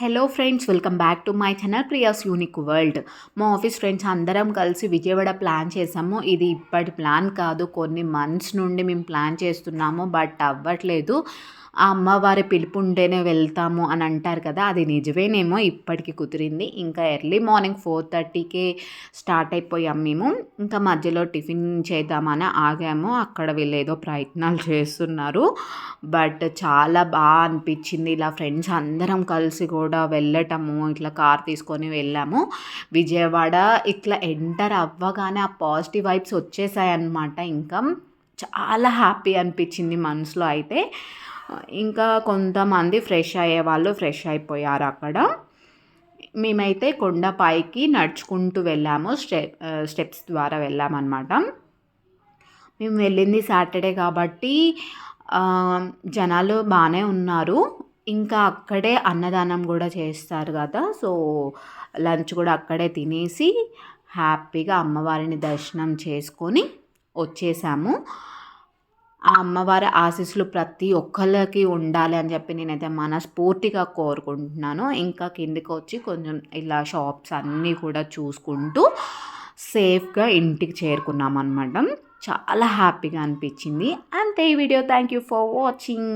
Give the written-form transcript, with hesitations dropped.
Hello friends, welcome back to my channel Priya's unique world. మా office friends అందరం కలిసి Vijayawada plan చేసాము. ఇది ఇప్పటి ప్లాన్ కాదు, కొన్ని మంత్స్ నుండి మేము ప్లాన్ చేస్తున్నాము, బట్ అవ్వట్లేదు. ఆ అమ్మవారి పిలుపు ఉంటేనే వెళ్తాము అని అంటారు కదా, అది నిజమేనేమో. ఇప్పటికి కుదిరింది. ఇంకా ఎర్లీ మార్నింగ్ 4:30కే స్టార్ట్ అయిపోయాం మేము. ఇంకా మధ్యలో టిఫిన్ చేద్దామని ఆగాము. అక్కడ వీళ్ళు ఏదో ప్రయత్నాలు చేస్తున్నారు, బట్ చాలా బాగా అనిపించింది. ఇలా ఫ్రెండ్స్ అందరం కలిసి కూడా వెళ్ళటము, ఇట్లా కార్ తీసుకొని వెళ్ళాము విజయవాడ. ఇట్లా ఎంటర్ అవ్వగానే ఆ పాజిటివ్ వైబ్స్ వచ్చేసాయి అన్నమాట. ఇంకా చాలా హ్యాపీ అనిపించింది మనసులో అయితే. ఇంకా కొంతమంది ఫ్రెష్ అయ్యే వాళ్ళు ఫ్రెష్ అయిపోయారు అక్కడ. మేమైతే కొండపైకి నడుచుకుంటూ వెళ్ళాము, స్టెప్స్ ద్వారా వెళ్ళామన్నమాట. మేము వెళ్ళింది సాటర్డే కాబట్టి జనాలు బాగానే ఉన్నారు. ఇంకా అక్కడే అన్నదానం కూడా చేస్తారు కదా, సో లంచ్ కూడా అక్కడే తినేసి హ్యాపీగా అమ్మవారిని దర్శనం చేసుకొని వచ్చేసాము. ఆ అమ్మవారి ఆశీస్సులు ప్రతి ఒక్కళ్ళకి ఉండాలి అని చెప్పి నేనైతే మనస్ఫూర్తిగా కోరుకుంటున్నాను. ఇంకా కిందికి వచ్చి కొంచెం ఇలా షాప్స్ అన్నీ కూడా చూసుకుంటూ సేఫ్గా ఇంటికి చేరుకున్నాం అనమాట. చాలా హ్యాపీగా అనిపించింది. అంతే ఈ video. Thank you for watching.